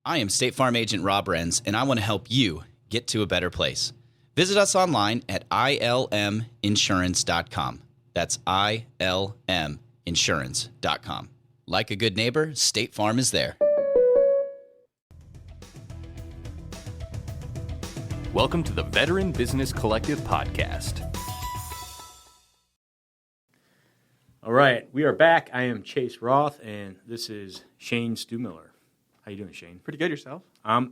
I am State Farm Agent Rob Renz, and I want to help you get to a better place. Visit us online at ilminsurance.com. That's ilminsurance.com. Like a good neighbor, State Farm is there. Welcome to the Veteran Business Collective podcast. All right, we are back. I am Chase Roth, and this is Shane Stuhlmiller. How you doing, Shane? Pretty good yourself.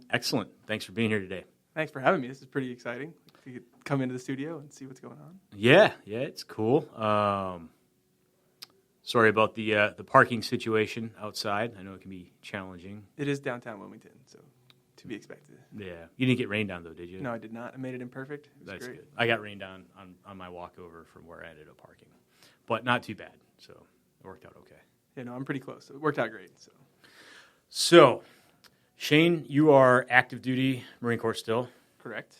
Excellent. Thanks for being here today. Thanks for having me. This is pretty exciting to come into the studio and see what's going on. Yeah, it's cool. Sorry about the parking situation outside. I know it can be challenging. It is downtown Wilmington, so to be expected. Yeah, you didn't get rained on though, did you? No, I did not. I made it imperfect. It was That's great. good. I got rained on my walk over from where I ended up parking, but not too bad. So it worked out okay. Yeah, no, I'm pretty close. So it worked out great. So, Shane, you are active duty Marine Corps still. Correct.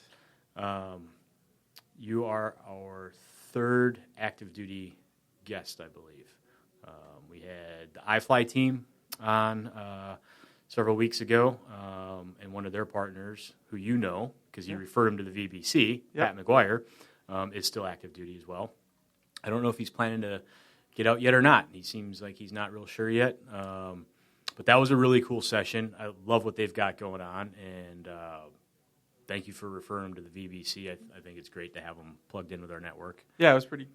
You are our third active duty guest, I believe. We had the iFly team on several weeks ago, and one of their partners, who you know, because you referred him to the VBC, Pat McGuire, is still active duty as well. I don't know if he's planning to get out yet or not. He seems like he's not real sure yet. But that was a really cool session. I love what they've got going on, and thank you for referring them to the VBC. I think it's great to have them plugged in with our network. Yeah, it was pretty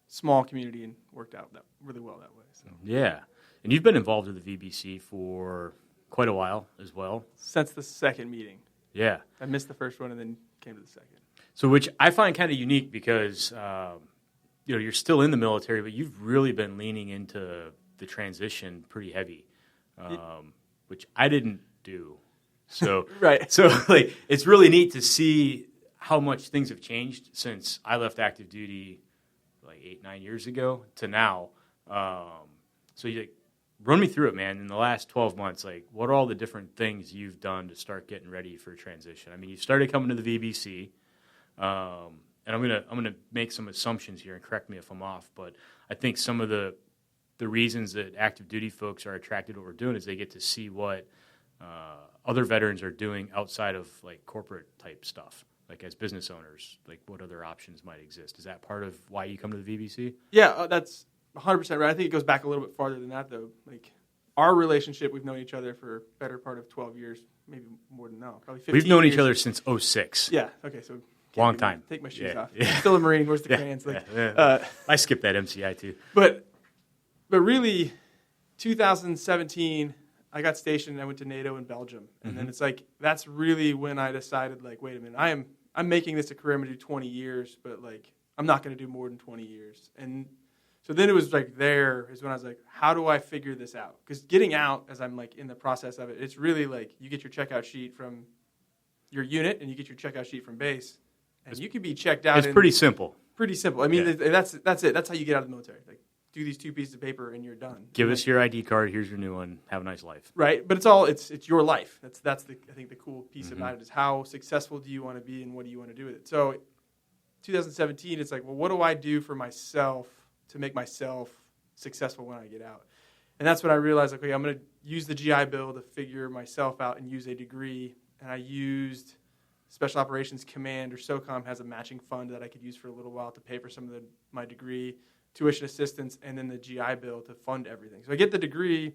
small community and worked out really well that way. So. Yeah, and you've been involved with the VBC for quite a while as well. Since the second meeting. Yeah. I missed the first one and then came to the second. So which I find kind of unique because you're still in the military, but you've really been leaning into the transition pretty heavy, which I didn't do. So right. So it's really neat to see how much things have changed since I left active duty 8-9 years ago to now. So you run me through it, man. In the last 12 months, what are all the different things you've done to start getting ready for transition? I mean, you started coming to the VBC, and I'm gonna make some assumptions here and correct me if I'm off, but I think some of the reasons that active duty folks are attracted to what we're doing is they get to see what other veterans are doing outside of corporate type stuff, as business owners, what other options might exist. Is that part of why you come to the VBC? Yeah, that's 100% right. I think it goes back a little bit farther than that, though. Our relationship, we've known each other for a better part of 12 years, maybe more than that, probably 15 We've known years. each other since 2006. Yeah, okay, so long time. Take my shoes off. Yeah. I'm still a Marine. Where's the crayons? I skipped that MCI too. But really, 2017, I got stationed. I went to NATO in Belgium, and then it's that's really when I decided, wait a minute, I'm making this a career. I'm gonna do 20 years, but I'm not gonna do more than 20 years. And so then it was there is when I was how do I figure this out? Because getting out, as I'm in the process of it, it's really you get your checkout sheet from your unit and you get your checkout sheet from base, and you can be checked out. It's pretty simple. Pretty simple. I mean, that's it. That's how you get out of the military. Do these 2 pieces of paper and you're done. Give us your ID card. Here's your new one. Have a nice life. Right, but it's your life. That's I think the cool piece about it is how successful do you want to be and what do you want to do with it. So, 2017, it's what do I do for myself to make myself successful when I get out? And that's when I realized, I'm going to use the GI Bill to figure myself out and use a degree. And I used Special Operations Command, or SOCOM, has a matching fund that I could use for a little while to pay for some of my degree, tuition assistance, and then the GI Bill to fund everything. So I get the degree,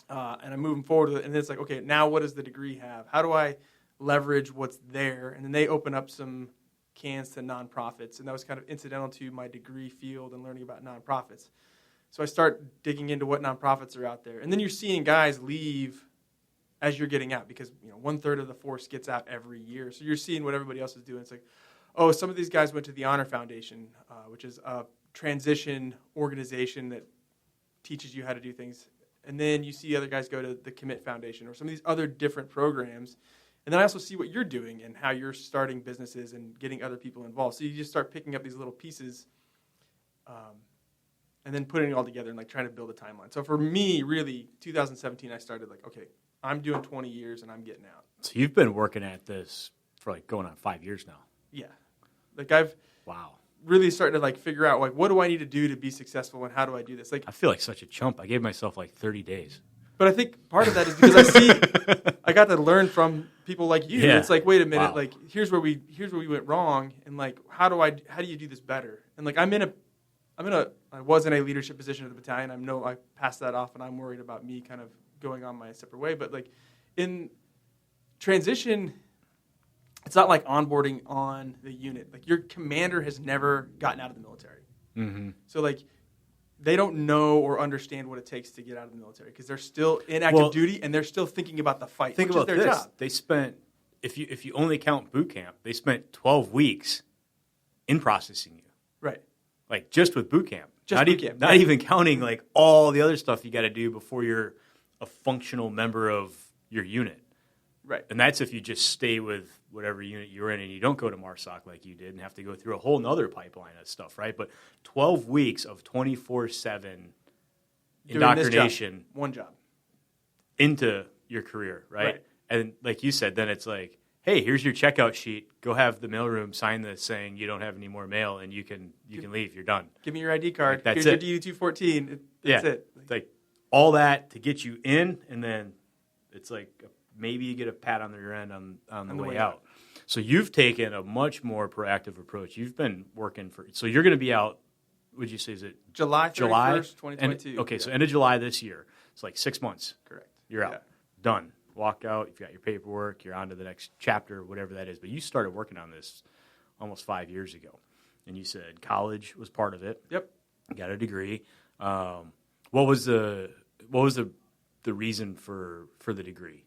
and I'm moving forward with it. And then it's okay, now what does the degree have? How do I leverage what's there? And then they open up some cans to nonprofits, and that was kind of incidental to my degree field and learning about nonprofits. So I start digging into what nonprofits are out there, and then you're seeing guys leave as you're getting out because 1/3 of the force gets out every year. So you're seeing what everybody else is doing. It's some of these guys went to the Honor Foundation, which is a transition organization that teaches you how to do things, and then you see other guys go to the Commit Foundation or some of these other different programs. And then I also see what you're doing and how you're starting businesses and getting other people involved. So you just start picking up these little pieces and then putting it all together and trying to build a timeline. So for me, really, 2017, I started okay, I'm doing 20 years and I'm getting out. So you've been working at this for going on 5 years now. Yeah. I've wow. really started to figure out what do I need to do to be successful and how do I do this? I feel like such a chump. I gave myself 30 days. But I think part of that is because I got to learn from people like you. Yeah. It's like, wait a minute, Wow. like here's where we went wrong, and like how do you do this better? And like I was in a leadership position at the battalion. I passed that off, and I'm worried about me kind of going on my separate way. But like in transition, it's not like onboarding on the unit. Like your commander has never gotten out of the military, so like. They don't know or understand what it takes to get out of the military because they're still in active duty and they're still thinking about the fight, Think which about is their this. job. They spent, if you only count boot camp, they spent 12 weeks in processing you. Right. Like just with boot camp. Just boot camp. Not even counting like all the other stuff you got to do before you're a functional member of your unit. Right. And that's if you just stay with whatever unit you're in and you don't go to MARSOC like you did and have to go through a whole nother pipeline of stuff, right? But 12 weeks of 24/7 indoctrination One job. into your career, right? And like you said, then it's like, hey, here's your checkout sheet. Go have the mailroom sign this saying you don't have any more mail and you can leave. You're done. Give me your ID card. Like, that's Here's it. your DD-214. That's it. Like all that to get you in, and then it's like maybe you get a pat on the rear end on the way out. So you've taken a much more proactive approach. You've been working so you're going to be out, would you say, is it July 31st, 2022. Okay, so end of July this year. It's like 6 months. Correct. You're out. Done. Walk out. You've got your paperwork. You're on to the next chapter, whatever that is. But you started working on this almost 5 years ago. And you said college was part of it. Yep. You got a degree. What was the reason for the degree?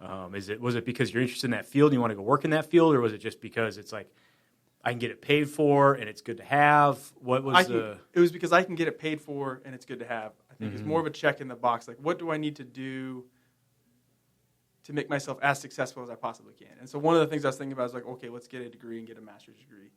Was it because you're interested in that field and you want to go work in that field, or was it just because it's like I can get it paid for and it's good to have? What was It was because I can get it paid for and it's good to have. I think it's more of a check in the box. Like, what do I need to do to make myself as successful as I possibly can? And so one of the things I was thinking about is like, okay, let's get a degree and get a master's degree.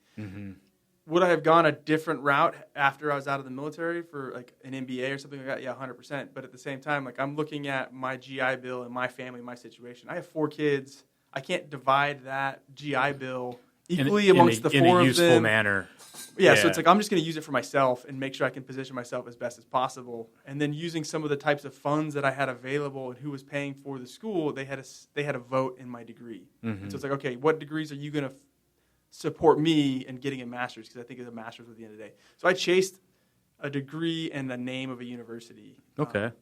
Would I have gone a different route after I was out of the military for like an MBA or something like that? Yeah, 100%. But at the same time, like I'm looking at my GI Bill and my family, my situation. I have 4 kids. I can't divide that GI Bill equally amongst the 4 of them. In a useful manner. Yeah, so it's like I'm just going to use it for myself and make sure I can position myself as best as possible. And then using some of the types of funds that I had available and who was paying for the school, they had a vote in my degree. And so it's like, okay, what degrees are you going to support me in getting a master's? Because I think it's a master's at the end of the day. So I chased a degree and the name of a university.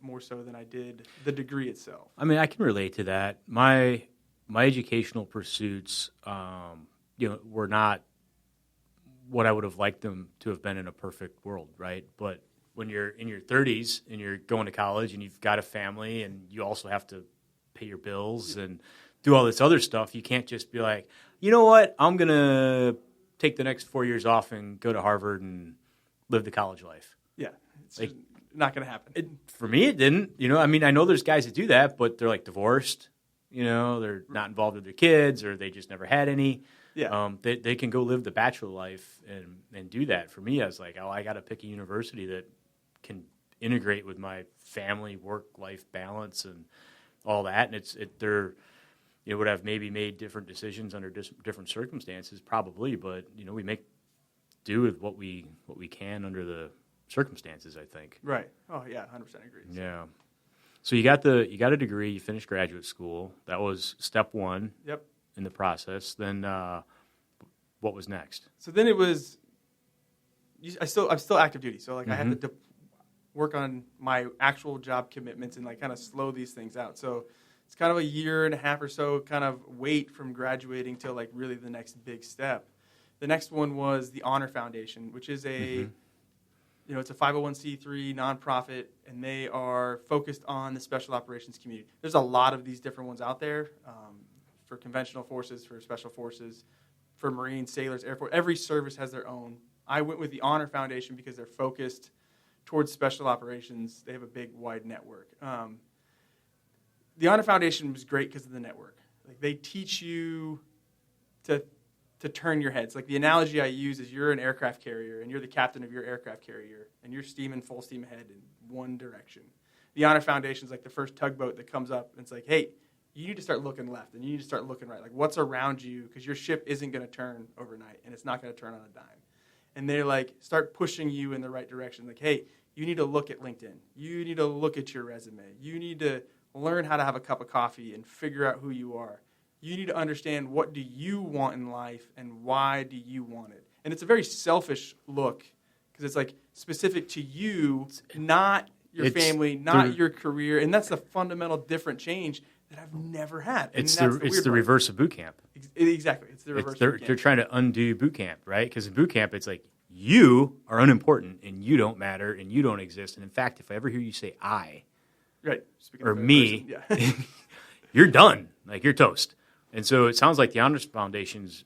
More so than I did the degree itself. I mean, I can relate to that. My educational pursuits, were not what I would have liked them to have been in a perfect world, right? But when you're in your 30s and you're going to college and you've got a family and you also have to pay your bills and do all this other stuff, you can't just be like, you know what, I'm going to take the next 4 years off and go to Harvard and live the college life. Yeah, it's not going to happen. For me, it didn't. I mean, I know there's guys that do that, but they're like divorced. They're not involved with their kids, or they just never had any. Yeah. They can go live the bachelor life and do that. For me, I was like, I got to pick a university that can integrate with my family work-life balance and all that. And would have maybe made different decisions under different circumstances, probably, but we make do with what we can under the circumstances, I think. Right. Oh yeah, 100% agree. Yeah. So you got a degree, you finished graduate school. That was step 1. Yep. In the process. Then what was next? So then it was I'm still active duty. So like I had to work on my actual job commitments and like kind of slow these things out. So it's kind of a year and a half or so kind of wait from graduating till like really the next big step. The next one was the Honor Foundation, which is it's a 501c3 nonprofit, and they are focused on the special operations community. There's a lot of these different ones out there for conventional forces, for special forces, for Marines, sailors, Air Force. Every service has their own. I went with the Honor Foundation because they're focused towards special operations. They have a big, wide network. The Honor Foundation was great because of the network. Like they teach you to turn your heads. Like the analogy I use is you're an aircraft carrier and you're the captain of your aircraft carrier and you're steaming full steam ahead in one direction. The Honor Foundation is like the first tugboat that comes up and it's like, hey, you need to start looking left and you need to start looking right. Like what's around you, because your ship isn't going to turn overnight and it's not going to turn on a dime. And they're like, start pushing you in the right direction. Like, hey, you need to look at LinkedIn. You need to look at your resume. You need to learn how to have a cup of coffee and figure out who you are. You need to understand what do you want in life and why do you want it. And it's a very selfish look because it's like specific to you, not your family, not your career. And that's the fundamental different change that I've never had. It's the reverse of boot camp. Exactly. It's the reverse of boot camp. They're trying to undo boot camp, right? Because in boot camp, it's like you are unimportant and you don't matter and you don't exist. And in fact, if I ever hear you say I or me, you're done. Like you're toast. And so it sounds like the Honors Foundation's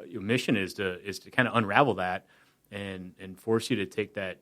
mission is to kind of unravel that and force you to take that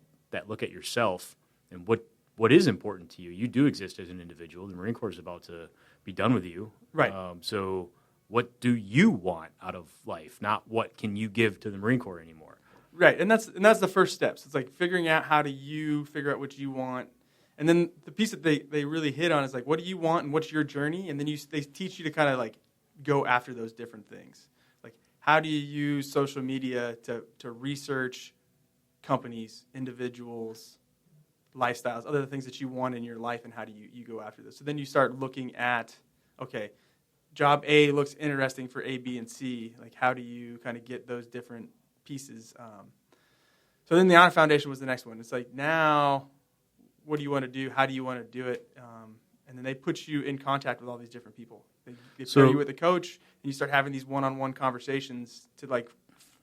look at yourself and what is important to you. You do exist as an individual. The Marine Corps is about to be done with you. Right. So what do you want out of life, not what can you give to the Marine Corps anymore? Right, and that's the first steps. It's like figuring out how do you figure out what you want. And then the piece that they really hit on is like, what do you want and what's your journey? And then they teach you to kind of like go after those different things. Like, how do you use social media to research companies, individuals, lifestyles, other things that you want in your life, and how do you go after this? So then you start looking at, okay, job A looks interesting for A, B, and C. Like, how do you kind of get those different pieces? So then the Honor Foundation was the next one. It's like, now, what do you want to do? How do you want to do it? And then they put you in contact with all these different people. They pair you with a coach, and you start having these one-on-one conversations to like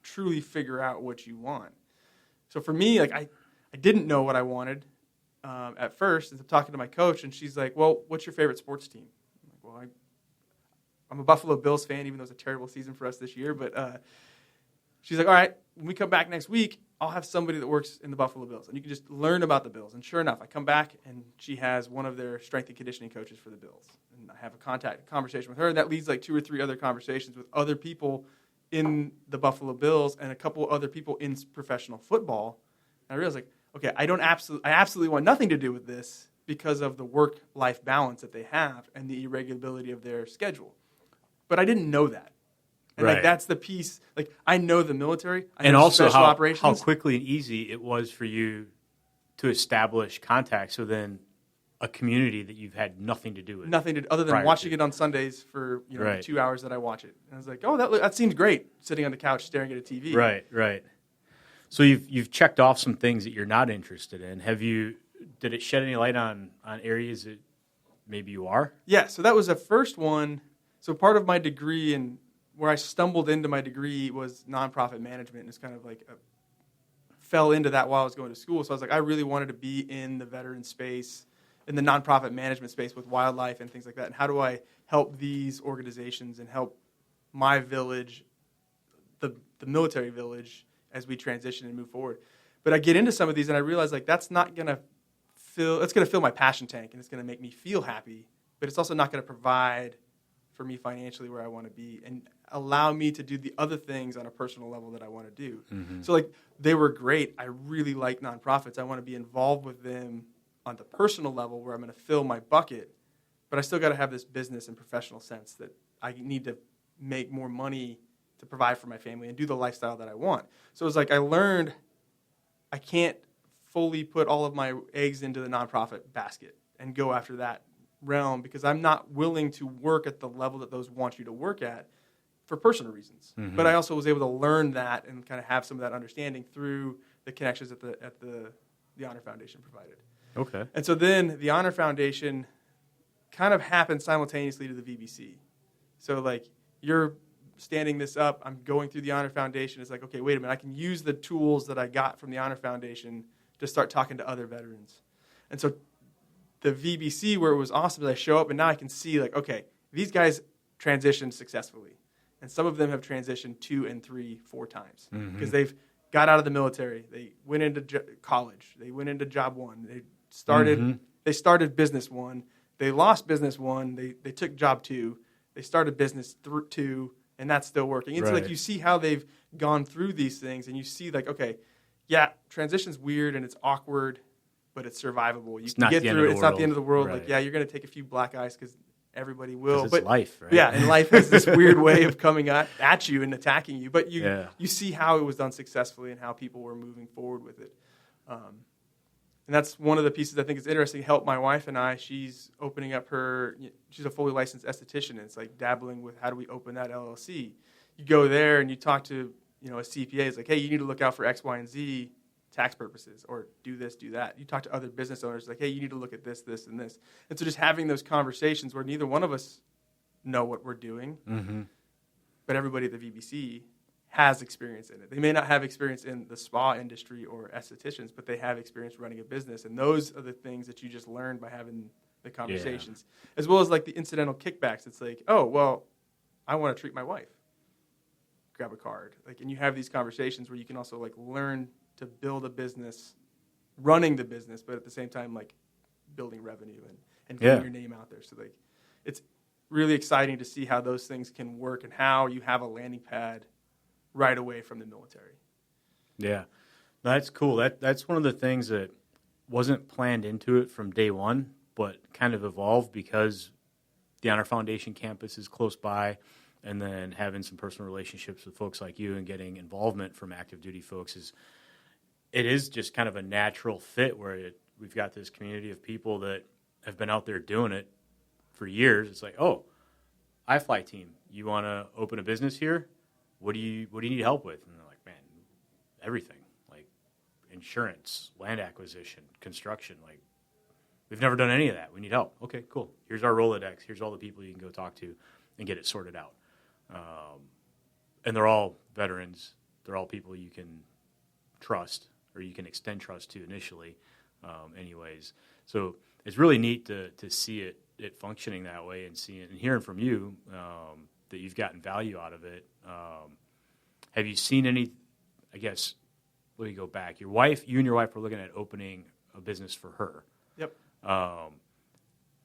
truly figure out what you want. So for me, like I didn't know what I wanted at first. And I'm talking to my coach, and she's like, "Well, what's your favorite sports team?" I'm like, "Well, I'm a Buffalo Bills fan, even though it's a terrible season for us this year." But she's like, "All right, when we come back next week, I'll have somebody that works in the Buffalo Bills, and you can just learn about the Bills." And sure enough, I come back, and she has one of their strength and conditioning coaches for the Bills. And I have a conversation with her, and that leads like 2 or 3 other conversations with other people in the Buffalo Bills and a couple other people in professional football. And I realized, like, okay, I absolutely want nothing to do with this because of the work-life balance that they have and the irregularity of their schedule. But I didn't know that. And like that's the piece. Like, I know the military, I know also special operations. How quickly and easy it was for you to establish contact. So then, a community that you've had nothing to do with, other than watching it on Sundays for the 2 hours that I watch it. And I was like, oh, that seems great, sitting on the couch staring at a TV. Right. So you've checked off some things that you're not interested in. Did it shed any light on areas that maybe you are? Yeah. So that was the first one. So part of my degree and where I stumbled into my degree was nonprofit management, and it's kind of like fell into that while I was going to school. So I was like, I really wanted to be in the veteran space, in the nonprofit management space with wildlife and things like that. And how do I help these organizations and help my village, the military village, as we transition and move forward? But I get into some of these, and I realize like that's not going to fill my passion tank, and it's going to make me feel happy, but it's also not going to provide for me financially where I want to be and allow me to do the other things on a personal level that I want to do. Mm-hmm. So like they were great. I really like nonprofits. I want to be involved with them on the personal level where I'm going to fill my bucket, but I still got to have this business and professional sense that I need to make more money to provide for my family and do the lifestyle that I want. So it was like I learned I can't fully put all of my eggs into the nonprofit basket and go after that realm because I'm not willing to work at the level that those want you to work at for personal reasons. Mm-hmm. But I also was able to learn that and kind of have some of that understanding through the connections that the Honor Foundation provided. Okay. And so then the Honor Foundation kind of happened simultaneously to the VBC. So like you're standing this up, I'm going through the Honor Foundation. It's like, okay, wait a minute, I can use the tools that I got from the Honor Foundation to start talking to other veterans. And so the VBC, where it was awesome, is I show up and now I can see like, okay, these guys transitioned successfully. And some of them have transitioned 2 and 3, 4 times because they've got out of the military. They went into college. They went into job 1. They started business 1. They lost business 1. They took job 2. They started business 2, and that's still working. And so like you see how they've gone through these things, and you see like, okay, yeah, transition's weird and it's awkward, but it's survivable. You can get through it. It's not the end of the world. Right. Like, yeah, you're going to take a few black eyes because everybody will. But it's life, right? Yeah, and life has this weird way of coming at you and attacking you. But you see how it was done successfully and how people were moving forward with it. And that's one of the pieces I think is interesting. Help my wife and I. She's opening up she's a fully licensed esthetician. And it's like dabbling with how do we open that LLC. You go there and you talk to a CPA. It's like, hey, you need to look out for X, Y, and Z tax purposes, or do this, do that. You talk to other business owners, like, hey, you need to look at this, this, and this. And so just having those conversations where neither one of us know what we're doing, but everybody at the VBC has experience in it. They may not have experience in the spa industry or estheticians, but they have experience running a business. And those are the things that you just learn by having the conversations, as well as like the incidental kickbacks. It's like, oh, well, I want to treat my wife. Grab a card. And you have these conversations where you can also learn to build a business, running the business, but at the same time, building revenue and getting your name out there. So it's really exciting to see how those things can work and how you have a landing pad right away from the military. Yeah, that's cool. That's one of the things that wasn't planned into it from day one, but kind of evolved because the Honor Foundation campus is close by, and then having some personal relationships with folks like you and getting involvement from active duty folks it is just kind of a natural fit where we've got this community of people that have been out there doing it for years. It's like, oh, iFly team, you want to open a business here? What do you need help with? And they're like, man, everything, insurance, land acquisition, construction. We've never done any of that. We need help. Okay, cool. Here's our Rolodex. Here's all the people you can go talk to and get it sorted out. And they're all veterans. They're all people you can trust, or you can extend trust to initially, anyways. So it's really neat to see it functioning that way, and seeing and hearing from you that you've gotten value out of it. Have you seen any? I guess let me go back. You and your wife were looking at opening a business for her. Yep.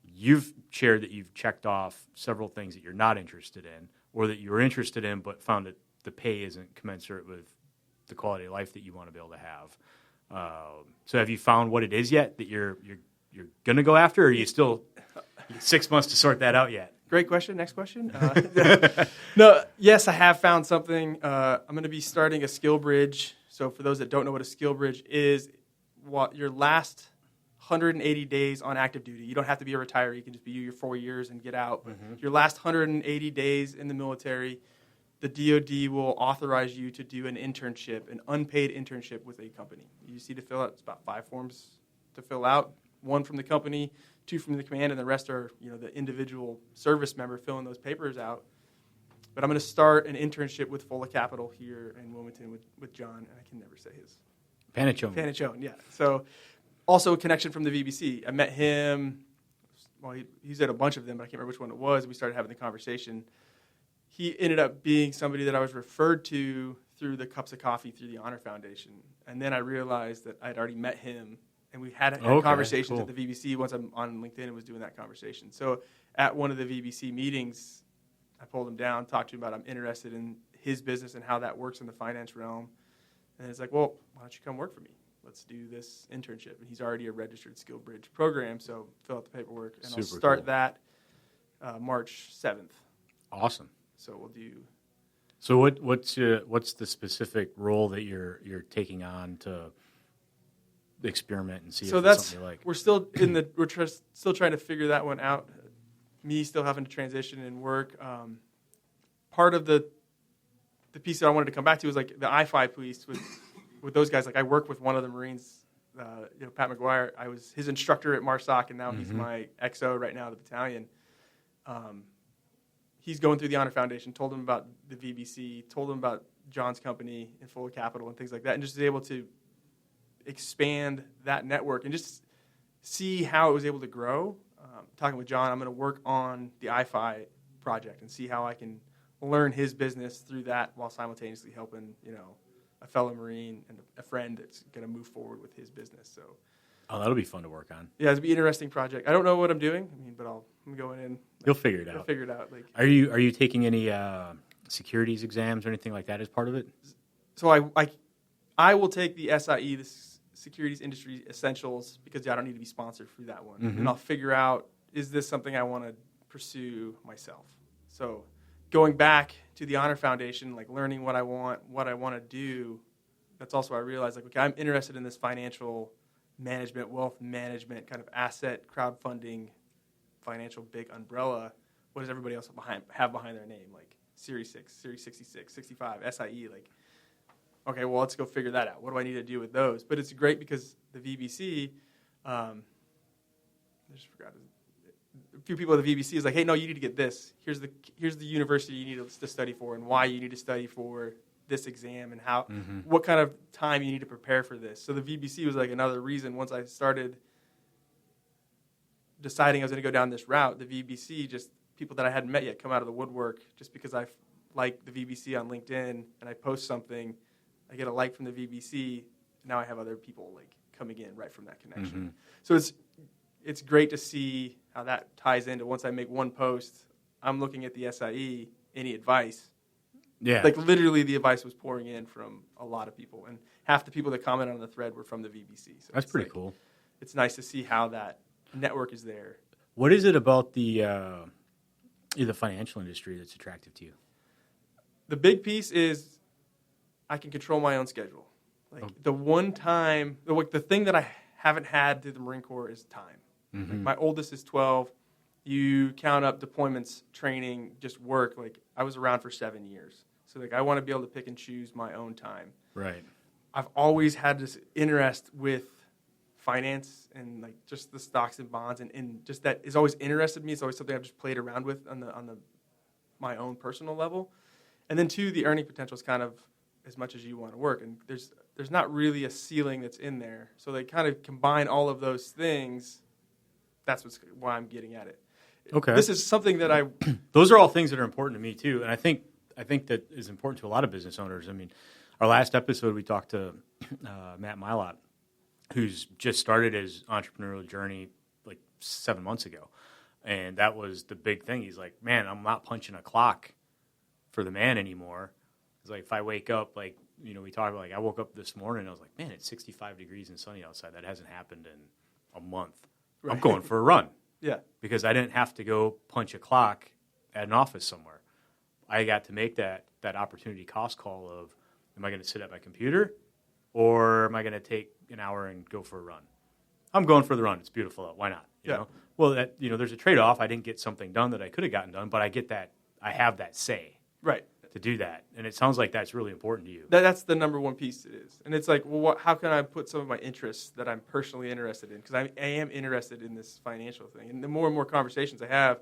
You've shared that you've checked off several things that you're not interested in, or that you were interested in but found that the pay isn't commensurate with the quality of life that you want to be able to have. So have you found what it is yet that you're going to go after, or are you still 6 months to sort that out yet? Great question. Next question. No, yes, I have found something. I'm going to be starting a skill bridge. So for those that don't know what a skill bridge is, your last 180 days on active duty. You don't have to be a retiree. You can just be your 4 years and get out. But your last 180 days in the military, the DOD will authorize you to do an internship, an unpaid internship with a company. You just need to fill out, it's about 5 forms to fill out, 1 from the company, 2 from the command, and the rest are the individual service member filling those papers out. But I'm going to start an internship with Fulla Capital here in Wilmington with John, and I can never say his. Panichone, yeah. So also a connection from the VBC. I met him, well, he's at a bunch of them, but I can't remember which one it was. We started having the conversation. He ended up being somebody that I was referred to through the cups of coffee through the Honor Foundation. And then I realized that I'd already met him, and we had conversations at the VBC once I'm on LinkedIn and was doing that conversation. So at one of the VBC meetings, I pulled him down, talked to him about I'm interested in his business and how that works in the finance realm. And it's like, well, why don't you come work for me? Let's do this internship. And he's already a registered skill bridge program, so fill out the paperwork. And I'll start that March 7th. Awesome. So we'll do. So what's the specific role that you're taking on to experiment and see if it's something you like? We're still still trying to figure that one out. Me still having to transition and work. Part of the piece that I wanted to come back to was the I-5 piece with those guys. I work with one of the Marines, Pat McGuire. I was his instructor at MARSOC, and now he's my XO right now at the battalion. He's going through the Honor Foundation, told him about the VBC, told him about John's company and Fulla Capital and things like that, and just was able to expand that network and just see how it was able to grow. Talking with John, I'm going to work on the I-FI project and see how I can learn his business through that while simultaneously helping, a fellow Marine and a friend that's going to move forward with his business. So, that'll be fun to work on. Yeah, it'll be an interesting project. I don't know what I'm doing, but I'm going in. You'll figure it out. I'll figure it out. Are you taking any securities exams or anything like that as part of it? So I will take the SIE, the Securities Industry Essentials, because I don't need to be sponsored for that one. And I'll figure out, is this something I want to pursue myself? So going back to the Honor Foundation, learning what I want to do, that's also I realized, okay, I'm interested in this financial management, wealth management, kind of asset crowdfunding, financial big umbrella, what does everybody else have behind their name? Like Series 6, Series 66, 65, SIE, like, okay, well, let's go figure that out. What do I need to do with those? But it's great because the VBC, I just forgot. A few people at the VBC is like, hey, no, you need to get this. Here's the university you need to study for and why you need to study for this exam and how what kind of time you need to prepare for this. So the VBC was like another reason. Once I started deciding I was going to go down this route, the VBC, just people that I hadn't met yet come out of the woodwork just because I like the VBC on LinkedIn and I post something, I get a like from the VBC. Now I have other people like coming in right from that connection. So it's great to see how that ties into once I make one post, I'm looking at the SIE, any advice. Yeah. Like literally the advice was pouring in from a lot of people. And half the people that commented on the thread were from the VBC. So That's pretty cool. It's nice to see how that network is there. What is it about the financial industry that's attractive to you? The big piece is I can control my own schedule. Like the one time, the thing that I haven't had through the Marine Corps is time. Like my oldest is 12. You count up deployments, training, just work. Like I was around for 7 years. So like I want to be able to pick and choose my own time. Right. I've always had this interest with finance and like just the stocks and bonds and just that has always interested me. It's always something I've just played around with on the my own personal level. And then two, the earning potential is kind of as much as you want to work. And there's not really a ceiling that's in there. So they kind of combine all of those things. That's why I'm getting at it. Okay. This is something that those are all things that are important to me too. And I think that is important to a lot of business owners. I mean, our last episode, we talked to Matt Milot, who's just started his entrepreneurial journey like 7 months ago. And that was the big thing. He's like, man, I'm not punching a clock for the man anymore. It's like if I wake up, like, you know, we talked about, like, I woke up this morning and I was like, man, it's 65 degrees and sunny outside. That hasn't happened in a month. Right. I'm going for a run. Yeah. Because I didn't have to go punch a clock at an office somewhere. I got to make that opportunity cost call of, am I going to sit at my computer or am I going to take an hour and go for a run? I'm going for the run. It's beautiful out. Why not? You know? Well, there's a trade-off. I didn't get something done that I could have gotten done, but I get that. I have that say. Right. To do that. And it sounds like that's really important to you. That's the number one piece it is. And it's like, well, how can I put some of my interests that I'm personally interested in? Because I am interested in this financial thing. And the more and more conversations I have,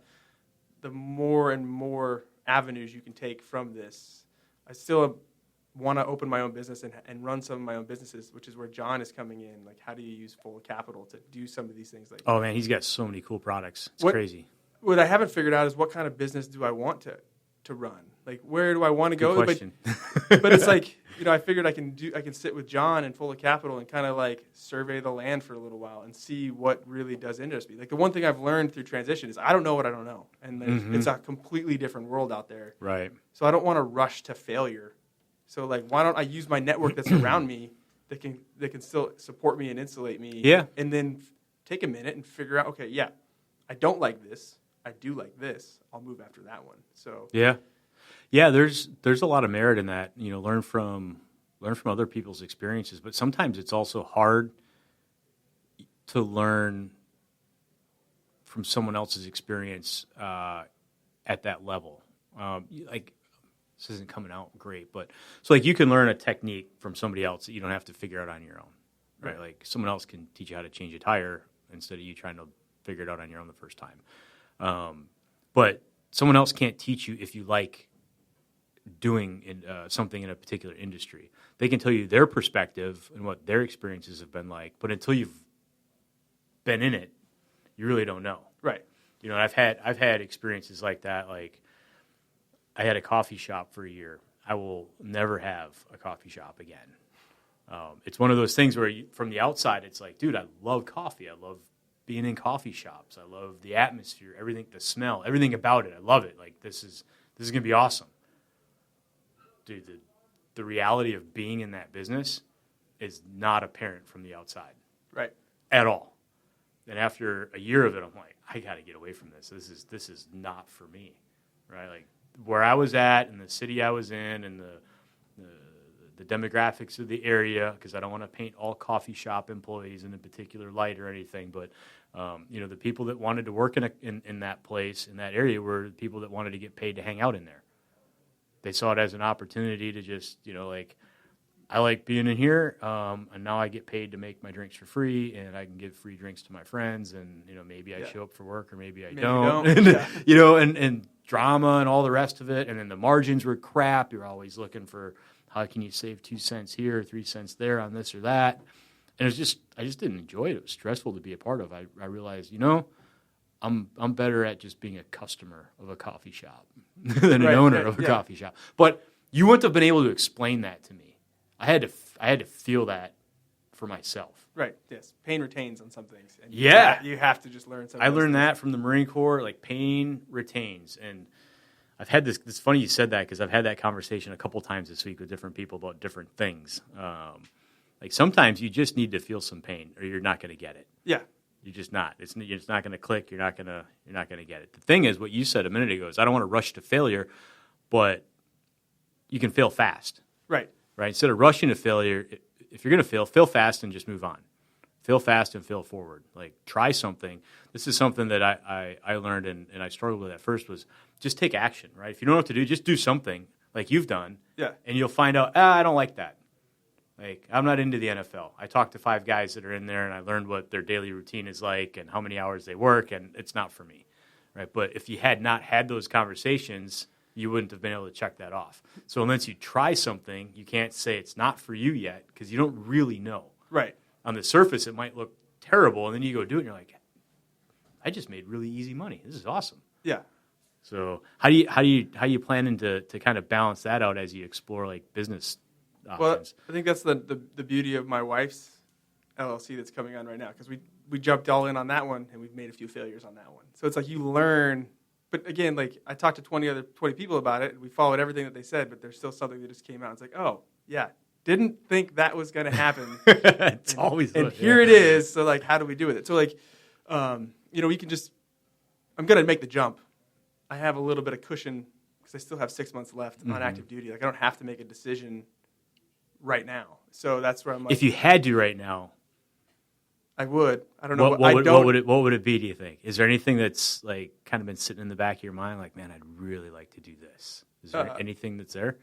the more and more avenues you can take from this. I still want to open my own business and run some of my own businesses, which is where John is coming in. Like, how do you use full capital to do some of these things? Like, oh, man, he's got so many cool products. It's crazy. What I haven't figured out is what kind of business do I want to run? Like, where do I want to go? Good question. But it's like, you know, I figured I can sit with John and Full of Capital and kind of like survey the land for a little while and see what really does interest me. Like the one thing I've learned through transition is I don't know what I don't know, and it's a completely different world out there. Right. So I don't want to rush to failure. So like, why don't I use my network that's around me that can still support me and insulate me? Yeah. And then take a minute and figure out, okay, yeah, I don't like this. I do like this. I'll move after that one. So yeah, there's a lot of merit in that. You know, learn from other people's experiences, but sometimes it's also hard to learn from someone else's experience at that level. Like, this isn't coming out great, but so like you can learn a technique from somebody else that you don't have to figure out on your own, right? Like someone else can teach you how to change a tire instead of you trying to figure it out on your own the first time. But someone else can't teach you if you like doing something in a particular industry. They can tell you their perspective and what their experiences have been like, but until you've been in it, you really don't know. Right. You know, I've had experiences like that. Like, I had a coffee shop for a year. I will never have a coffee shop again. It's one of those things where from the outside, it's like, dude, I love coffee. I love being in coffee shops. I love the atmosphere, everything, the smell, everything about it. I love it. Like, this is going to be awesome. Dude, the reality of being in that business is not apparent from the outside. Right. At all. And after a year of it, I'm like, I got to get away from this. This is not for me. Right? Like, where I was at and the city I was in and the the demographics of the area, because I don't want to paint all coffee shop employees in a particular light or anything, but the people that wanted to work in that place, in that area, were the people that wanted to get paid to hang out in there. They saw it as an opportunity to just, I like being in here, and now I get paid to make my drinks for free, and I can give free drinks to my friends, and maybe I show up for work, or maybe I don't. And, and drama and all the rest of it, and then the margins were crap. You're always looking for how can you save 2 cents here, 3 cents there on this or that, and I just didn't enjoy it. It was stressful to be a part of. I realized, I'm better at just being a customer of a coffee shop than an owner of a coffee shop. But you wouldn't have been able to explain that to me. I had to feel that for myself. Right. Yes. Pain retains on some things. And you have to just learn something. I learned that from the Marine Corps. Like, pain retains, and I've had this. It's funny you said that, because I've had that conversation a couple times this week with different people about different things. Like, sometimes you just need to feel some pain, or you're not going to get it. Yeah. You're just not. It's not going to click. You're not going to get it. The thing is, what you said a minute ago is, I don't want to rush to failure, but you can fail fast. Right. Right? Instead of rushing to failure, if you're going to fail fast and just move on. Fail fast and fail forward. Like, try something. This is something that I learned and I struggled with at first, was just take action, right? If you don't know what to do, just do something like you've done. Yeah. And you'll find out, I don't like that. Like, I'm not into the NFL. I talked to 5 guys that are in there, and I learned what their daily routine is like and how many hours they work, and it's not for me, right? But if you had not had those conversations, you wouldn't have been able to check that off. So unless you try something, you can't say it's not for you yet, because you don't really know. Right. On the surface, it might look terrible, and then you go do it, and you're like, I just made really easy money. This is awesome. Yeah. So how you planning to kind of balance that out as you explore, like, business options? Well, I think that's the beauty of my wife's LLC that's coming on right now, because we jumped all in on that one, and we've made a few failures on that one. So it's like you learn. But again, like, I talked to 20 people about it. We followed everything that they said, but there's still something that just came out. It's like, oh, yeah, didn't think that was going to happen. It's always and here it is. So, like, how do we do with it? So, like, we can just, I'm going to make the jump. I have a little bit of cushion because I still have 6 months left on active duty. Like, I don't have to make a decision right now. So that's where I'm like, if you had to right now, I would. I don't know. What would it be, do you think? Is there anything that's, like, kind of been sitting in the back of your mind, like, man, I'd really like to do this? Is there anything that's there?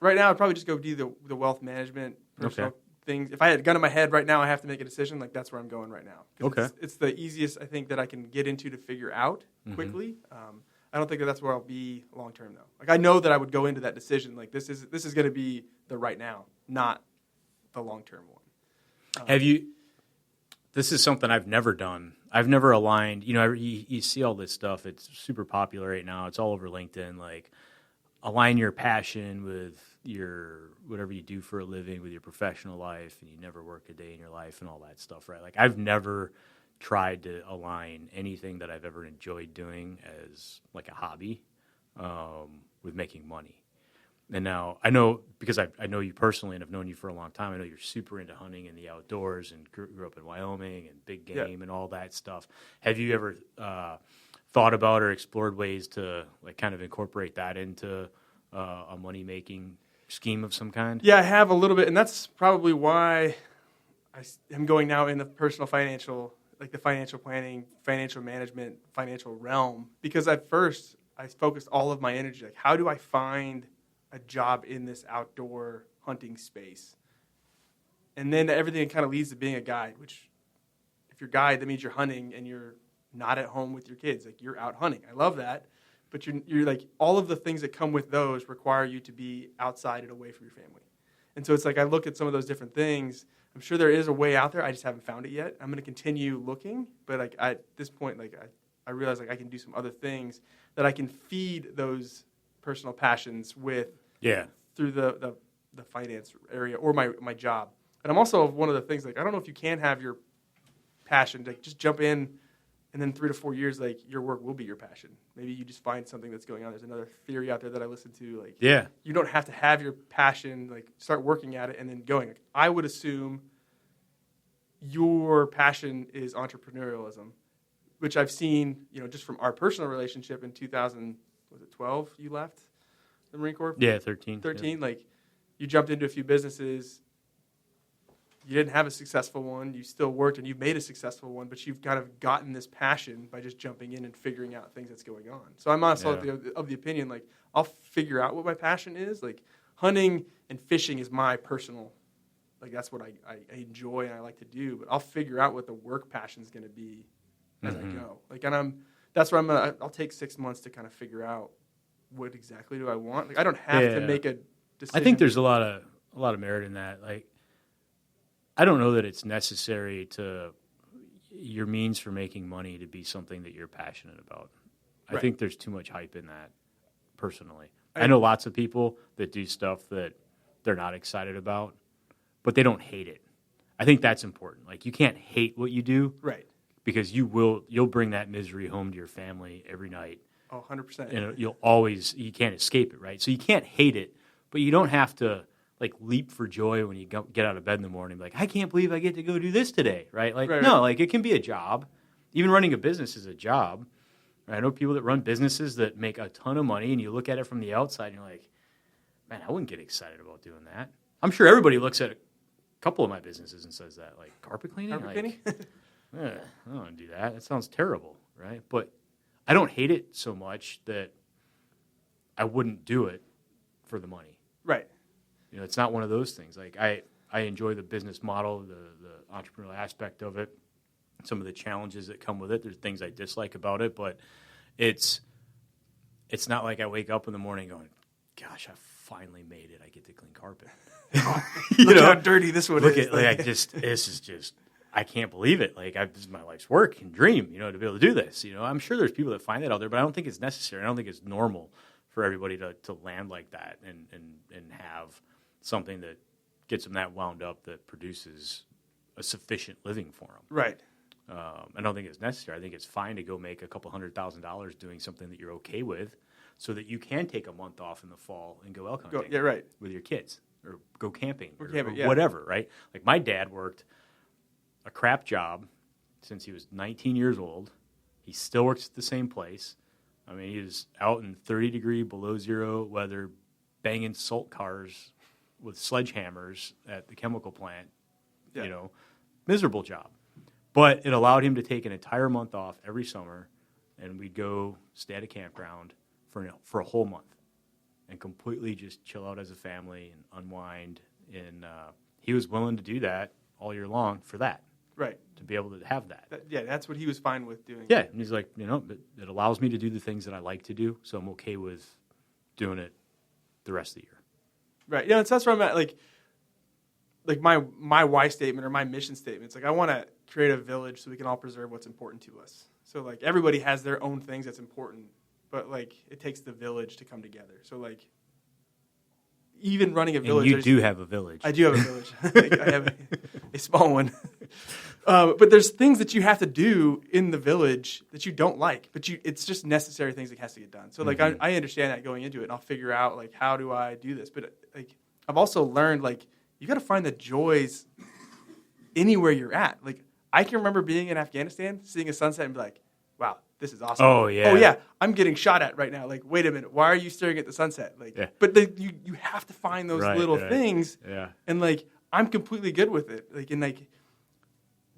Right now, I'd probably just go do the wealth management personal things. If I had a gun in my head right now, I have to make a decision. Like, that's where I'm going right now. Okay. It's the easiest, I think, that I can get into to figure out quickly. I don't think that's where I'll be long term, though. Like, I know that I would go into that decision. Like, this is going to be the right now, not the long term one. Have you? This is something I've never done. I've never aligned. You see all this stuff. It's super popular right now. It's all over LinkedIn. Like, align your passion with your whatever you do for a living with your professional life, and you never work a day in your life and all that stuff, right? Like, I've never tried to align anything that I've ever enjoyed doing as, like, a hobby with making money. And now I know, because I know you personally and I've known you for a long time, I know you're super into hunting and the outdoors, and grew up in Wyoming and big game and all that stuff. Have you ever thought about or explored ways to, like, kind of incorporate that into a money-making scheme of some kind? Yeah, I have a little bit, and that's probably why I am going now in the personal financial, like the financial planning, financial management, financial realm, because at first I focused all of my energy, like, how do I find a job in this outdoor hunting space? And then everything kind of leads to being a guide, which, if you're a guide, that means you're hunting and you're not at home with your kids. Like, you're out hunting. I love that. But you're like, all of the things that come with those require you to be outside and away from your family. And so it's like, I look at some of those different things. I'm sure there is a way out there. I just haven't found it yet. I'm going to continue looking. But, like, at this point, like, I realize, like, I can do some other things that I can feed those personal passions with through the finance area or my job. And I'm also one of the things, like, I don't know if you can have your passion, like, just jump in, and then 3 to 4 years, like, your work will be your passion. Maybe you just find something that's going on. There's another theory out there that I listen to, like, you don't have to have your passion, like, start working at it and then going. Like, I would assume your passion is entrepreneurialism, which I've seen, just from our personal relationship in 2012, you left the Marine Corps? Yeah, 13. 13, like, you jumped into a few businesses. You didn't have a successful one. You still worked, and you've made a successful one, but you've kind of gotten this passion by just jumping in and figuring out things that's going on. So I'm also of the opinion, like, I'll figure out what my passion is. Like, hunting and fishing is my personal, like, that's what I enjoy and I like to do. But I'll figure out what the work passion is going to be as I go. Like, and that's where I'll take 6 months to kind of figure out what exactly do I want. Like, I don't have to make a decision. I think there's a lot of merit in that. Like, I don't know that it's necessary to your means for making money to be something that you're passionate about. I think there's too much hype in that, personally. I know lots of people that do stuff that they're not excited about, but they don't hate it. I think that's important. Like, you can't hate what you do. Right. Because you'll bring that misery home to your family every night. Oh, 100%. And you can't escape it, right? So you can't hate it, but you don't have to, like, leap for joy when you get out of bed in the morning. Like, I can't believe I get to go do this today, right? Like, like, it can be a job. Even running a business is a job. I know people that run businesses that make a ton of money, and you look at it from the outside, and you're like, man, I wouldn't get excited about doing that. I'm sure everybody looks at a couple of my businesses and says that, like, carpet cleaning? Carpet cleaning? I don't want to do that. That sounds terrible, right? But I don't hate it so much that I wouldn't do it for the money. Right. You know, it's not one of those things. Like, I enjoy the business model, the entrepreneurial aspect of it, some of the challenges that come with it. There's things I dislike about it, but it's not like I wake up in the morning going, gosh, I finally made it. I get to clean carpet. Look how dirty this one is. This is just, I can't believe it. Like, this is my life's work and dream, to be able to do this. I'm sure there's people that find that out there, but I don't think it's necessary. I don't think it's normal for everybody to land like that and have something that gets them that wound up that produces a sufficient living for them. Right. I don't think it's necessary. I think it's fine to go make a couple $100,000 doing something that you're okay with, so that you can take a month off in the fall and go elk hunting with your kids, or go camping or whatever, right? Like, my dad worked a crap job since he was 19 years old. He still works at the same place. I mean, he was out in 30-degree below zero weather, banging salt cars with sledgehammers at the chemical plant, miserable job. But it allowed him to take an entire month off every summer, and we'd go stay at a campground for a whole month and completely just chill out as a family and unwind. And he was willing to do that all year long for that. Right. To be able to have that. That's what he was fine with doing. Yeah, and he's like, it allows me to do the things that I like to do, so I'm okay with doing it the rest of the year. Right. Yeah, that's where I'm at. Like my why statement or my mission statement. It's like, I want to create a village so we can all preserve what's important to us. So, like, everybody has their own things that's important, but, like, it takes the village to come together. So, like, even running a village. And you do have a village. I do have a village. I have a small one. But there's things that you have to do in the village that you don't like, but it's just necessary things that has to get done. So, like, I understand that going into it, and I'll figure out, like, how do I do this? But, like, I've also learned, like, you got to find the joys anywhere you're at. Like, I can remember being in Afghanistan, seeing a sunset and be like, wow, this is awesome. Oh, yeah. Oh, yeah, I'm getting shot at right now. Like, wait a minute, why are you staring at the sunset? Like, but you have to find those little things. Yeah. And, like, I'm completely good with it. Like, and, like,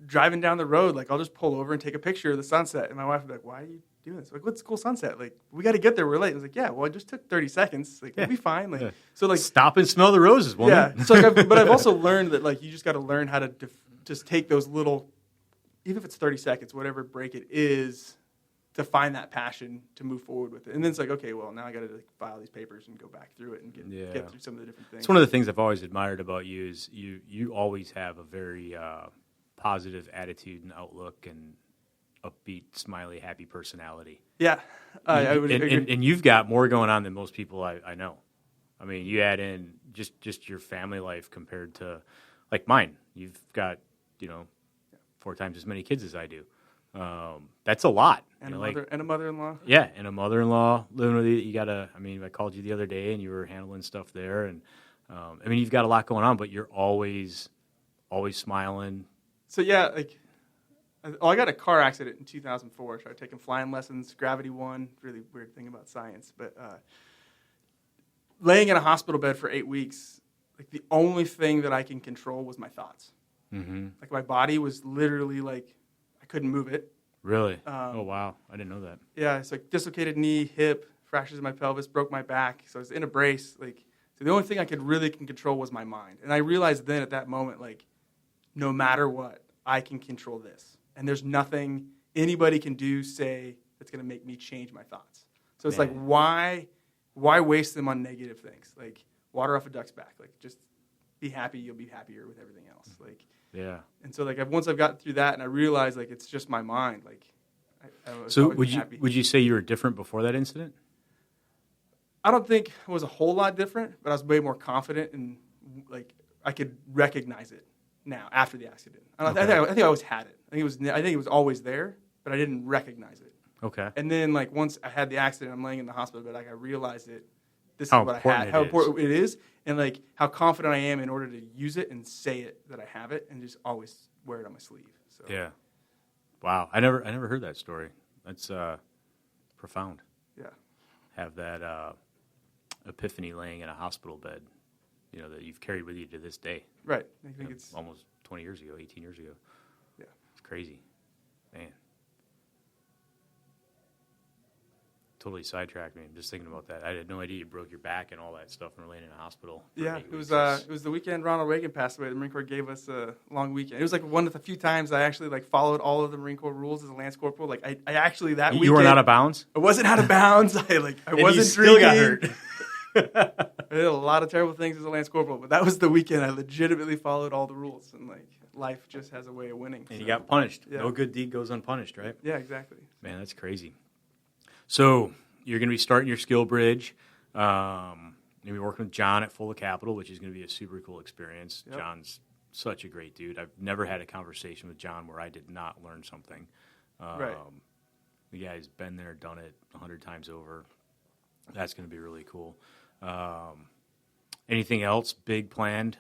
driving down the road, like, I'll just pull over and take a picture of the sunset. And my wife would be like, why are you doing this? Like, what's a cool sunset? Like, we got to get there. We're late. I was like, yeah, well, it just took 30 seconds. Like, we'll be fine. Like, so, like, stop and smell the roses, woman. Yeah. So, like, but I've also learned that, like, you just got to learn how to just take those little, even if it's 30 seconds, whatever break it is, to find that passion to move forward with it. And then it's like, okay, well, now I got to, like, file these papers and go back through it and get through some of the different things. It's one of the things I've always admired about you is you always have a very positive attitude and outlook and upbeat, smiley, happy personality. Yeah. I would agree. And you've got more going on than most people I know. I mean, you add in just your family life compared to, like, mine. You've got, 4 times as many kids as I do. That's a lot. And a mother-in-law. Yeah, and a mother-in-law living with you. You got to, I called you the other day and you were handling stuff there. And, you've got a lot going on, but you're always smiling. So, yeah, like, I got a car accident in 2004. I started taking flying lessons, Gravity 1, really weird thing about science. But laying in a hospital bed for 8 weeks, like the only thing that I can control was my thoughts. Mm-hmm. Like my body was literally like I couldn't move it. Really? Oh, wow. I didn't know that. Yeah, it's like dislocated knee, hip, fractures in my pelvis, broke my back. So I was in a brace. Like, so the only thing I could really control was my mind. And I realized then at that moment, like, no matter what, I can control this. And there's nothing anybody can do, say, that's going to make me change my thoughts. So it's like, why waste them on negative things? Like, water off a duck's back. Like, just be happy. You'll be happier with everything else. Like, yeah. And so, like, once I've gotten through that and I realized, like, it's just my mind, like, I was So always happy. would you say you were different before that incident? I don't think it was a whole lot different, but I was way more confident and, like, I could recognize it now after the accident. I think I always had it. I think it was always there, but I didn't recognize it. Okay. And then, like, once I had the accident, I'm laying in the hospital, but like I realized it. This How is what I important had. it How is. important it is, and like how confident I am in order to use it and say it that I have it, and just always wear it on my sleeve. So Yeah. Wow. I never heard that story. That's profound. yeah, Have that epiphany laying in a hospital bed, you know, that you've carried with you to this day. right. I think it's Almost 20 years ago, 18 years ago. yeah. It's crazy. Man. Totally sidetracked me. I'm just thinking about that. I had no idea you broke your back and all that stuff and were laying in a hospital. for Yeah, 8 it was weeks. it was the weekend Ronald Reagan passed away. The Marine Corps gave us a long weekend. It was like one of the few times I actually like followed all of the Marine Corps rules as a Lance Corporal. Like I actually that You weekend weren't out of bounds? I wasn't out of bounds. I And wasn't you still got drinking. hurt. I did a lot of terrible things as a Lance Corporal, but that was the weekend I legitimately followed all the rules, and like life just has a way of winning. And so. you got punished. Yeah. No good deed goes unpunished, right? Yeah, exactly. Man, that's crazy. So you're going to be starting your skill bridge. You're going to be working with John at Full of Capital, which is going to be a super cool experience. Yep. John's such a great dude. I've never had a conversation with John where I did not learn something. Right. The guy's been there, done it 100 times over. That's going to be really cool. Anything else big planned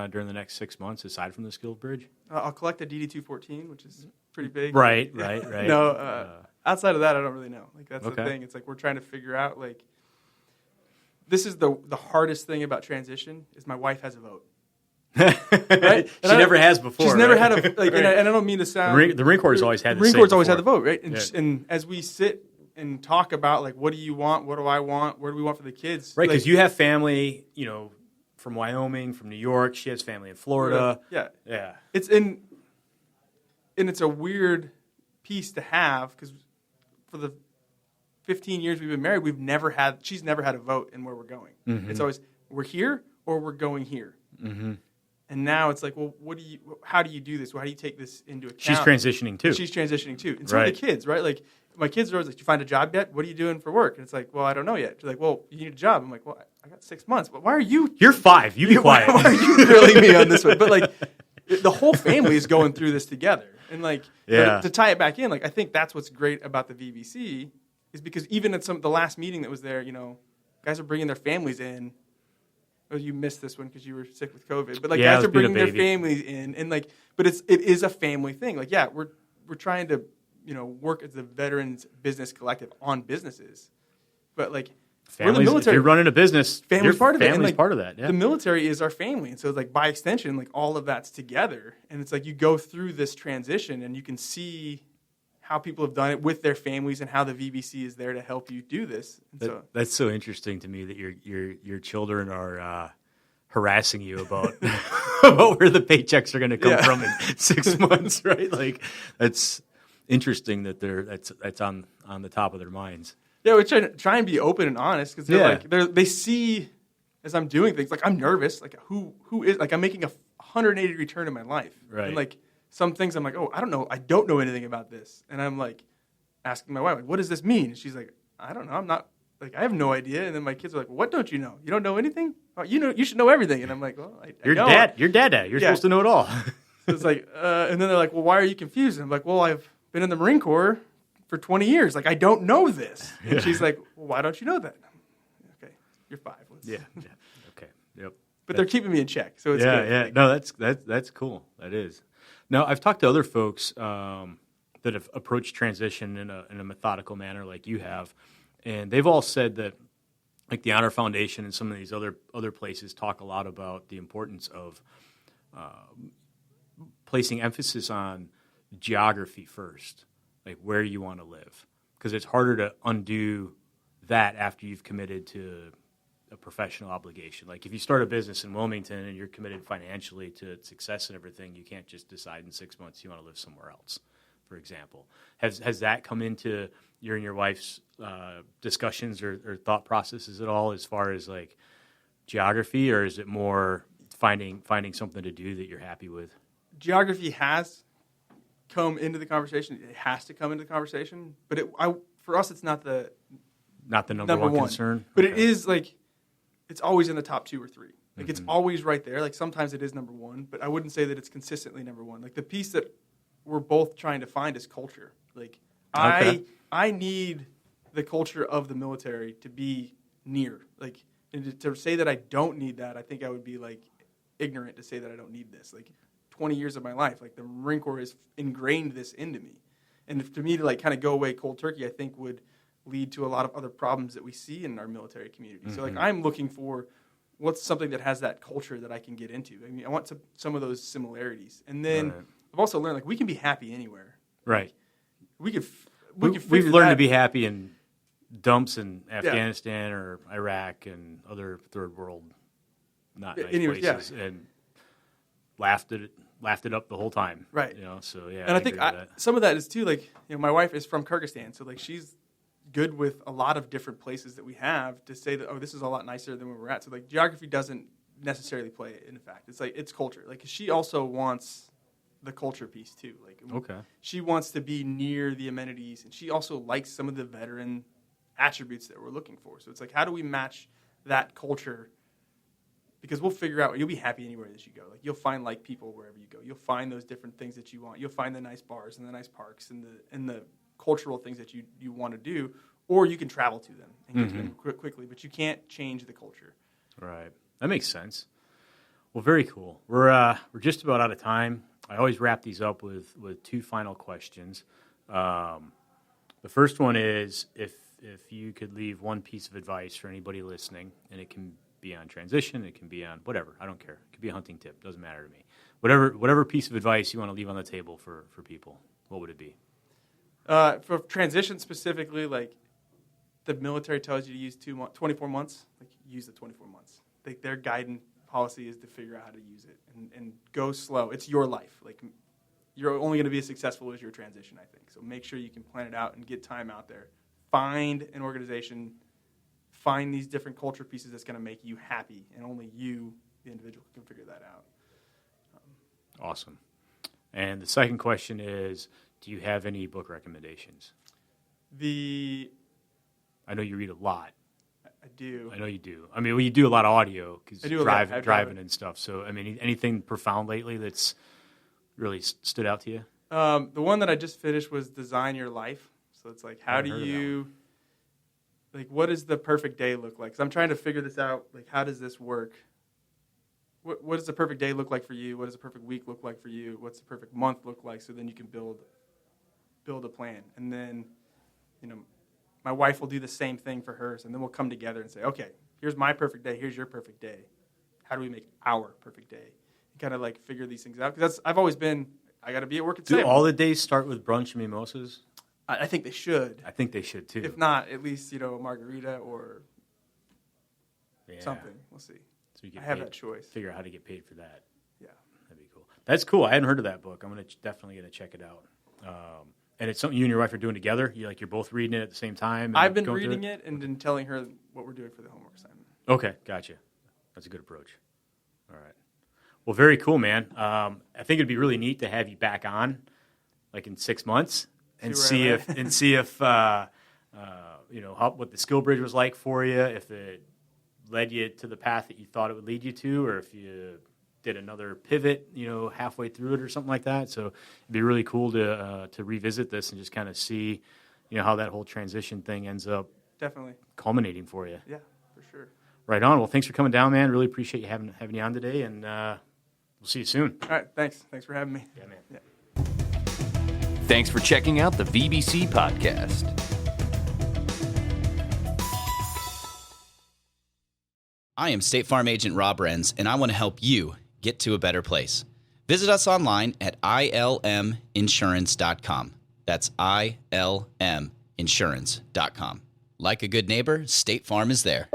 during the next 6 months aside from the skill bridge? I'll collect a DD-214, which is pretty big. Right. No, outside of that, I don't really know. Like that's Okay. the thing. It's like we're trying to figure out. Like, this is the hardest thing about transition is my wife has a vote. Right? She never has before. She's never right? had a like, and I don't mean to sound. The Marine Corps has always had the Marine say Corps always had the before. vote, right? And, Yeah. and as we sit and talk about like, what do you want? What do I want? Where do we want for the kids? Right, like, because you have family, you know, from Wyoming, from New York. She has family in Florida. Yeah, Yeah. it's a weird piece to have because for the 15 years we've been married, she's never had a vote in where we're going. Mm-hmm. It's always we're here or we're going here. Mm-hmm. And now it's like, well, how do you do this? How do you take this into account? She's transitioning too. She's transitioning too. And so are Right. the kids, right? Like my kids are always like, "Did you find a job yet? What are you doing for work?" And it's like, "Well, I don't know yet." She's like, "Well, you need a job." I'm like, "Well, I got 6 months." But why are you? You're 5. You be Why quiet. are you grilling me on this one? But like, the whole family is going through this together. And like, Yeah. to tie it back in, like I think that's what's great about the VBC is because even at the last meeting that was there, you know, guys are bringing their families in. Oh, you missed this one because you were sick with COVID. But like, Yeah, I guys was are being a bringing their baby. families in, and like, but it is a family thing. Like, yeah, we're trying to, you know, work as a veterans business collective on businesses, but like, we're the Families, if military. you're running a business, Family's your part of it. And, family's like, part of that. Yeah. The military is our family, and so like by extension, like all of that's together, and it's like you go through this transition, and you can see how people have done it with their families, and how the VBC is there to help you do this. And so, That's so interesting to me that your children are harassing you about about where the paychecks are going to come Yeah. from in 6 months, right? Like that's interesting that that's on the top of their minds. yeah, we try and be open and honest because Yeah. they see as I'm doing things, like I'm nervous, like who is like I'm making a 180-degree turn in my life, Right. And like some things I'm like, oh, I don't know anything about this, and I'm like asking my wife, like, what does this mean? And she's like, I don't know, I'm not. Like, I have no idea. And then my kids are like, well, what don't you know? You don't know anything? Oh, you should know everything. And I'm like, well, I Your know. dad. You're Yeah. supposed to know it all. So it's like, and then they're like, well, why are you confused? And I'm like, well, I've been in the Marine Corps for 20 years. Like, I don't know this. And she's like, well, why don't you know that? Okay, you're 5. yeah. Okay. Yep. But they're keeping me in check. So it's yeah, good. yeah. Like, No, that's cool. That is. Now, I've talked to other folks that have approached transition in a methodical manner, like you have, and they've all said that like the Honor Foundation and some of these other places talk a lot about the importance of placing emphasis on geography first, like where you want to live, because it's harder to undo that after you've committed to a professional obligation. Like if you start a business in Wilmington and you're committed financially to its success and everything, you can't just decide in 6 months you want to live somewhere else, for example. Has that come into your and your wife's discussions or thought processes at all, as far as like geography, or is it more finding something to do that you're happy with? Geography has come into the conversation. It has to come into the conversation, but for us, it's not the number one concern. But Okay. it is like it's always in the top 2 or 3. Like it's always right there. Like sometimes it is number 1, but I wouldn't say that it's consistently number 1. Like the piece that we're both trying to find is culture. Like I need the culture of the military to be near. Like, and to say that I don't need that, I think I would be like ignorant to say that I don't need this. Like 20 years of my life, like the Marine Corps has ingrained this into me. And for me to like kind of go away cold turkey, I think would lead to a lot of other problems that we see in our military community. So like I'm looking for what's something that has that culture that I can get into. I mean, I want some of those similarities. And then I've also learned like we can be happy anywhere. Right. We've learned to be happy in dumps in Afghanistan or Iraq and other third world not nice places, and laughed it up the whole time. Right. You know, so yeah. And I think some of that is too, like, you know, my wife is from Kyrgyzstan, so like she's good with a lot of different places that we have to say that, oh, this is a lot nicer than where we're at. So like geography doesn't necessarily play in fact. It's like it's culture. Like she also wants the culture piece too. Like she wants to be near the amenities, and she also likes some of the veteran attributes that we're looking for. So it's like, how do we match that culture? Because we'll figure out, you'll be happy anywhere that you go. Like you'll find like people wherever you go. You'll find those different things that you want. You'll find the nice bars and the nice parks and the cultural things that you want to do, or you can travel to them and get to them quickly, but you can't change the culture. Right. That makes sense. Well, very cool. We're just about out of time. I always wrap these up with 2 final questions. The first one is if you could leave one piece of advice for anybody listening, and it can be on transition, it can be on whatever, I don't care. It could be a hunting tip, doesn't matter to me. Whatever piece of advice you want to leave on the table for people, what would it be? For transition specifically, like the military tells you to use 24 months, like use the 24 months. Like their guidance policy is to figure out how to use it and go slow. It's your life. Like you're only going to be as successful as your transition, I think. So make sure you can plan it out and get time out there. Find an organization, find these different culture pieces that's going to make you happy, and only you, the individual, can figure that out. Awesome. And the second question is, do you have any book recommendations? I know you read a lot. I do. I know you do. I mean, well, you do a lot of audio because driving and stuff. So, I mean, anything profound lately that's really stood out to you? The one that I just finished was Design Your Life. So it's like, how do you, like, what does the perfect day look like? Because I'm trying to figure this out. Like, how does this work? What does the perfect day look like for you? What does the perfect week look like for you? What's the perfect month look like? So then you can build a plan. And then, you know, my wife will do the same thing for hers, and then we'll come together and say, okay, here's my perfect day, here's your perfect day. How do we make our perfect day? And kind of like figure these things out. Because I've always been, I got to be at work at 7. Do all the days start with brunch and mimosas? I think they should. I think they should too. If not, at least, you know, a margarita or something. We'll see. So you I have that choice. Figure out how to get paid for that. Yeah. That'd be cool. That's cool. I hadn't heard of that book. I'm definitely going to check it out. And it's something you and your wife are doing together? You're both reading it at the same time? I've been reading it and then telling her what we're doing for the homework assignment. Okay, gotcha. That's a good approach. All right. Well, very cool, man. I think it'd be really neat to have you back on, like in 6 months, and see if you know what the skill bridge was like for you, if it led you to the path that you thought it would lead you to, or if you did another pivot, you know, halfway through it or something like that. So it'd be really cool to revisit this and just kind of see, you know, how that whole transition thing ends up definitely culminating for you. Yeah, for sure. Right on. Well, thanks for coming down, man. Really appreciate you having you on today, and we'll see you soon. All right, thanks. Thanks for having me. Yeah, man. Yeah. Thanks for checking out the VBC podcast. I am State Farm Agent Rob Renz, and I want to help you get to a better place. Visit us online at ilminsurance.com. That's ilminsurance.com. Like a good neighbor, State Farm is there.